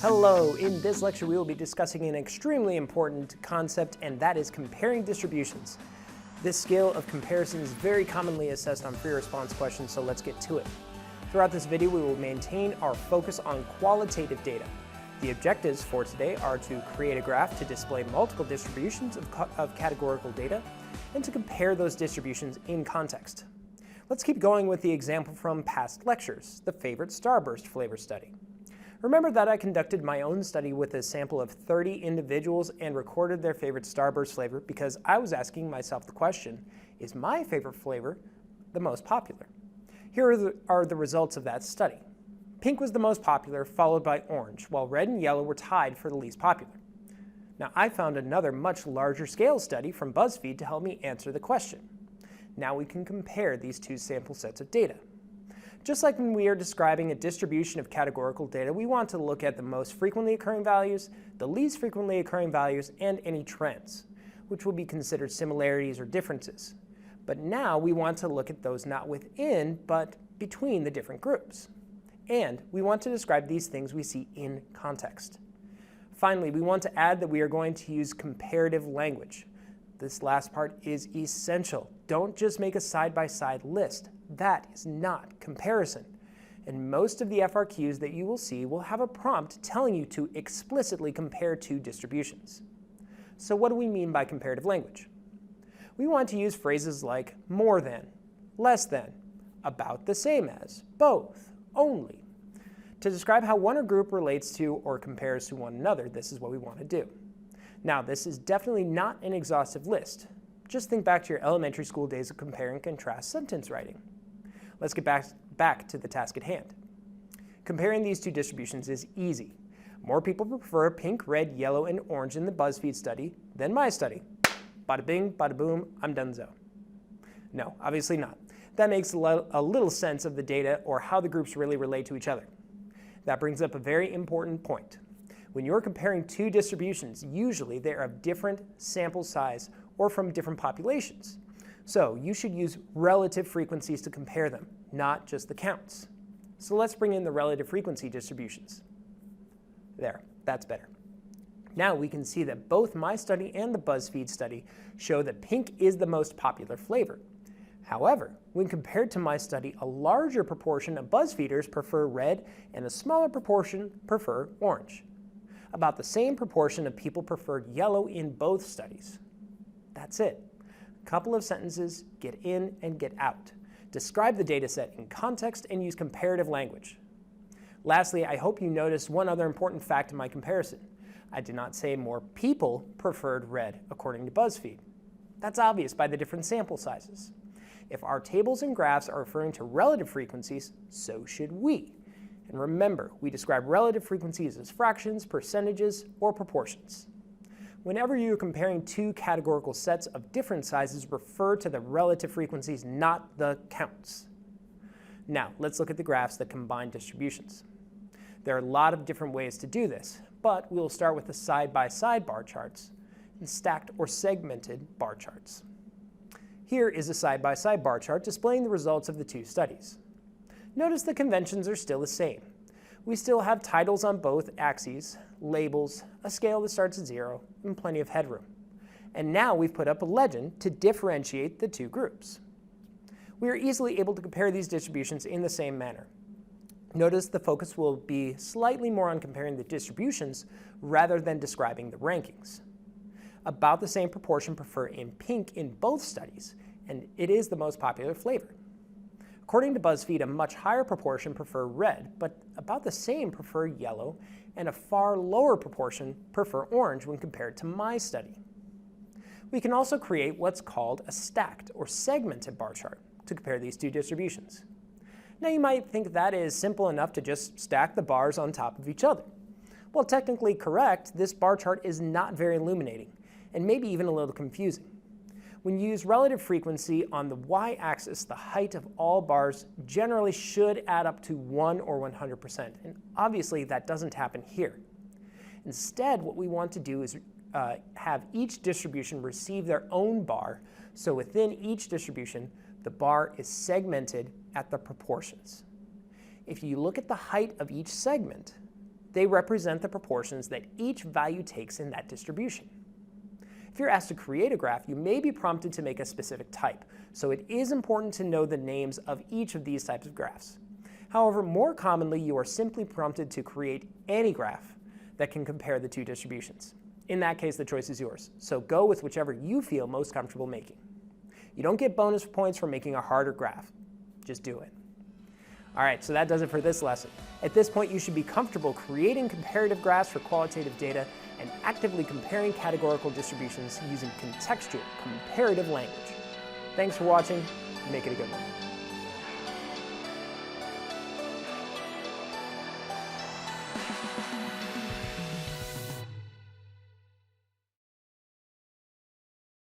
Hello, in this lecture we will be discussing an extremely important concept, and that is comparing distributions. This scale of comparison is very commonly assessed on free response questions, so let's get to it. Throughout this video we will maintain our focus on qualitative data. The objectives for today are to create a graph to display multiple distributions of categorical data and to compare those distributions in context. Let's keep going with the example from past lectures, the favorite starburst flavor study. Remember that I conducted my own study with a sample of 30 individuals and recorded their favorite starburst flavor because I was asking myself the question, is my favorite flavor the most popular? Here are the results of that study. Pink was the most popular, followed by orange, while red and yellow were tied for the least popular. Now I found another much larger scale study from BuzzFeed to help me answer the question. Now we can compare these two sample sets of data. Just like when we are describing a distribution of categorical data, we want to look at the most frequently occurring values, the least frequently occurring values, and any trends, which will be considered similarities or differences. But now we want to look at those not within, but between the different groups. And we want to describe these things we see in context. Finally, we want to add that we are going to use comparative language. This last part is essential. Don't just make a side-by-side list. That is not comparison. And most of the FRQs that you will see will have a prompt telling you to explicitly compare two distributions. So what do we mean by comparative language? We want to use phrases like more than, less than, about the same as, both, only. To describe how one group relates to or compares to one another, this is what we want to do. Now, this is definitely not an exhaustive list. Just think back to your elementary school days of compare and contrast sentence writing. Let's get back to the task at hand. Comparing these two distributions is easy. More people prefer pink, red, yellow, and orange in the BuzzFeed study than my study. Bada bing, bada boom, I'm donezo. No, obviously not. That makes a little sense of the data or how the groups really relate to each other. That brings up a very important point. When you're comparing two distributions, usually they are of different sample size or from different populations. So you should use relative frequencies to compare them, not just the counts. So let's bring in the relative frequency distributions. There, that's better. Now we can see that both my study and the BuzzFeed study show that pink is the most popular flavor. However, when compared to my study, a larger proportion of BuzzFeeders prefer red and a smaller proportion prefer orange. About the same proportion of people preferred yellow in both studies. That's it. A couple of sentences, get in and get out. Describe the data set in context and use comparative language. Lastly, I hope you noticed one other important fact in my comparison. I did not say more people preferred red according to BuzzFeed. That's obvious by the different sample sizes. If our tables and graphs are referring to relative frequencies, so should we. And remember, we describe relative frequencies as fractions, percentages, or proportions. Whenever you are comparing two categorical sets of different sizes, refer to the relative frequencies, not the counts. Now, let's look at the graphs that combine distributions. There are a lot of different ways to do this, but we'll start with the side-by-side bar charts and stacked or segmented bar charts. Here is a side-by-side bar chart displaying the results of the two studies. Notice the conventions are still the same. We still have titles on both axes, labels, a scale that starts at 0, and plenty of headroom. And now we've put up a legend to differentiate the two groups. We are easily able to compare these distributions in the same manner. Notice the focus will be slightly more on comparing the distributions rather than describing the rankings. About the same proportion prefer in pink in both studies, and it is the most popular flavor. According to BuzzFeed, a much higher proportion prefer red, but about the same prefer yellow, and a far lower proportion prefer orange when compared to my study. We can also create what's called a stacked or segmented bar chart to compare these two distributions. Now you might think that is simple enough to just stack the bars on top of each other. Well, technically correct, this bar chart is not very illuminating, and maybe even a little confusing. When you use relative frequency on the y-axis, the height of all bars generally should add up to 1 or 100%, and obviously that doesn't happen here. Instead, what we want to do is have each distribution receive their own bar, so within each distribution, the bar is segmented at the proportions. If you look at the height of each segment, They represent the proportions that each value takes in that distribution. If you're asked to create a graph, you may be prompted to make a specific type, so it is important to know the names of each of these types of graphs. However, more commonly, you are simply prompted to create any graph that can compare the two distributions. In that case, the choice is yours, so go with whichever you feel most comfortable making. You don't get bonus points for making a harder graph. Just do it. All right, so that does it for this lesson. At this point, you should be comfortable creating comparative graphs for qualitative data and actively comparing categorical distributions using contextual comparative language. Thanks for watching. Make it a good one.